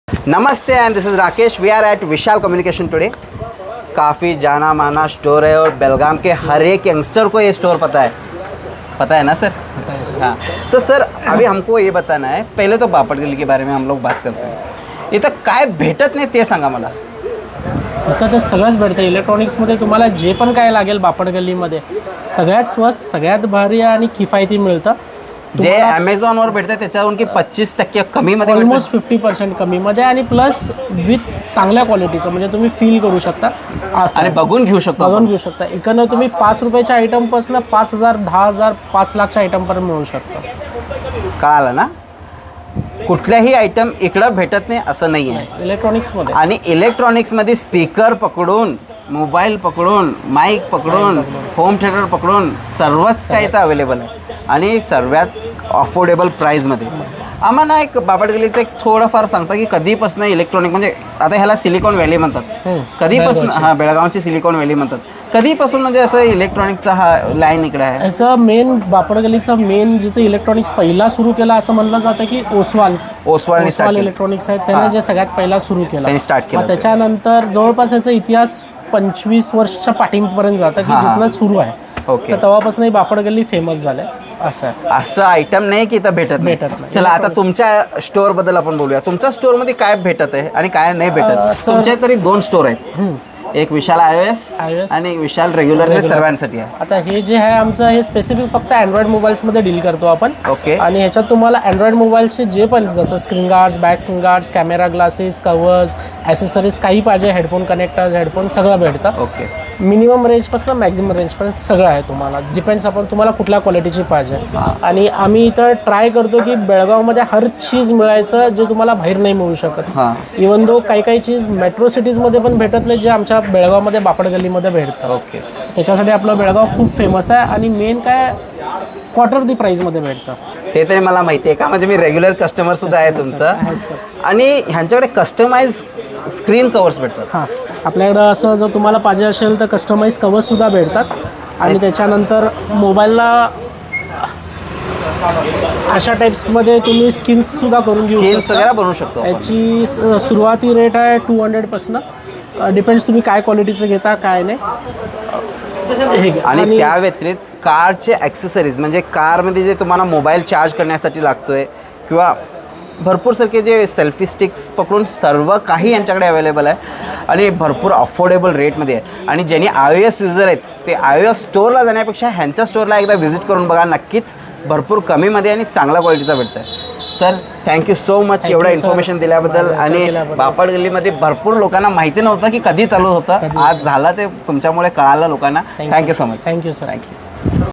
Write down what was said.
Namaste and this is Rakesh. We are at Vishal communication today. काफ़ी जाना माना स्टोर है और बेलगाम के हर एक यंगस्टर को ये स्टोर पता है ना सर? पता है सर। हाँ, तो सर अभी हमको ये बताना है, पहले तो बापट गली के बारे में हम लोग बात करते हैं। इथं काय भेटत नाही ते सांगा मला। इथं तर सगळंच भेटतं इलेक्ट्रॉनिक्समध्ये। तुम्हाला जे पण काय लागेल बापट गल्लीमध्ये सगळ्यात स्वस्त, सगळ्यात भारी आणि किफायती मिळतं। जे ॲमेझॉनवर भेटतं त्याच्यावरून की 25% कमीमध्ये ऑलमोस्ट 50% कमीमध्ये आणि प्लस विथ चांगल्या क्वालिटीचं, म्हणजे तुम्ही फील करू शकता असं आणि बघून घेऊ शकतो बघून घेऊ शकता। इकडनं तुम्ही 5 रुपयाच्या आयटमपासून 5,000, 10,000, 5 लाखच्या आयटमपर्यंत मिळू शकतं। कळालं ना? कुठल्याही आयटम इकडं भेटत नाही असं नाही आहे इलेक्ट्रॉनिक्समध्ये। आणि इलेक्ट्रॉनिक्समध्ये स्पीकर पकडून, मोबाईल पकडून, माईक पकडून, होम थिएटर पकडून सर्वच काही इथं अवेलेबल आहे आणि सर्वात अफोर्डेबल प्राईजमध्ये। आम्हाला एक बापट गल्लीचं एक थोडंफार सांगता की कधीपासून इलेक्ट्रॉनिक, म्हणजे आता ह्याला सिलिकॉन व्हॅली म्हणतात, कधीपासून? हां, बेळगावची सिलिकॉन व्हॅली म्हणतात। कधीपासून म्हणजे असं इलेक्ट्रॉनिकचा हा लाईन इकडे आहे? याचं मेन बापट गल्लीचं मेन जिथे इलेक्ट्रॉनिक्स पहिला सुरू केला असं म्हणलं जातं की ओसवाल इलेक्ट्रॉनिक्स आहेत, त्याने जे सगळ्यात पहिला सुरू केला, त्यांनी स्टार्ट केलं। त्याच्यानंतर जवळपास याचा इतिहास 25 वर्षाच्या पाठींपर्यंत जातं की जिथनं सुरू आहे। ओके, तर तेव्हापासून बापट गल्ली फेमस झालं असं आयटम नाही की इथं भेटत नाही। चला आता तुमच्या स्टोअर बद्दल आपण बोलूया। तुमच्या स्टोअर मध्ये काय भेटत आहे आणि काय नाही भेटत? तुमच्या तरी 2 स्टोअर आहेत, एक विशाल iOS आणि एक विशाल रेग्युलर सर्वांसाठी आहे। आता हे जे आहे आमचं, हे स्पेसिफिक फक्त अँड्रॉइड मोबाईल्समध्ये डील करतो आपण। ओके, आणि ह्याच्यात तुम्हाला अँड्रॉइड मोबाईल्सचे जे पण, जसं screen guards, back screen guards, camera glasses, covers, accessories काही पाहिजे, हेडफोन कनेक्टर्स, हेडफोन सगळं भेटतं। ओके, मिनिमम रेंजपासून मॅक्झिमम रेंजपर्यंत सगळं आहे तुम्हाला, डिपेंड्स आपण तुम्हाला कुठल्या क्वालिटीची पाहिजे। आणि आम्ही इथं ट्राय करतो की बेळगावमध्ये हर चीज मिळायचं जे तुम्हाला बाहेर नाही मिळू शकत। इवन दो काही चीज मेट्रो सिटीजमध्ये पण भेटत नाही, जे आमच्या बेळगावमध्ये बापट गल्लीमध्ये भेटतं। ओके, त्याच्यासाठी आपलं बेळगाव खूप फेमस आहे आणि मेन काय, क्वार्टर दी प्राईजमध्ये भेटतं। ते तरी मला माहिती आहे का, म्हणजे मी रेग्युलर कस्टमर सुद्धा आहे तुमचं। आणि ह्यांच्याकडे कस्टमाइज स्क्रीन कव्हर्स भेटतात? हां, आपल्याकडं असं जर तुम्हाला पाहिजे असेल तर कस्टमाइज कवर्ससुद्धा भेटतात। आणि त्याच्यानंतर मोबाईलला अशा टाईप्समध्ये तुम्ही स्किन्ससुद्धा करून घेऊ शकता, सगळ्या बनवू शकतो। याची सुरुवाती रेट आहे 200 पासून, डिपेंड्स तुम्ही काय क्वालिटीचं घेता काय नाही। आणि त्या व्यतिरिक्त कारचे ॲक्सेसरीज, म्हणजे कारमध्ये जे तुम्हाला मोबाईल चार्ज करण्यासाठी लागतोय किंवा भरपूर सारखे जे सेल्फी स्टिक्स पकडून सर्व काही यांच्याकडे अवेलेबल आहे आणि भरपूर अफोर्डेबल रेटमध्ये आहे। आणि ज्यांनी iOS युजर आहेत ते iOS स्टोअरला जाण्यापेक्षा ह्यांच्या स्टोअरला एकदा व्हिजिट करून बघा, नक्कीच भरपूर कमीमध्ये आणि चांगल्या क्वालिटीचा भेटतं आहे। सर थँक्यू सो मच एवढं इन्फॉर्मेशन दिल्याबद्दल। आणि बापट गल्लीमध्ये भरपूर लोकांना माहिती नव्हतं की कधी चालू होतं, आज झालं ते तुमच्यामुळे कळालं लोकांना। Thank you so much. Thank you sir, thank you.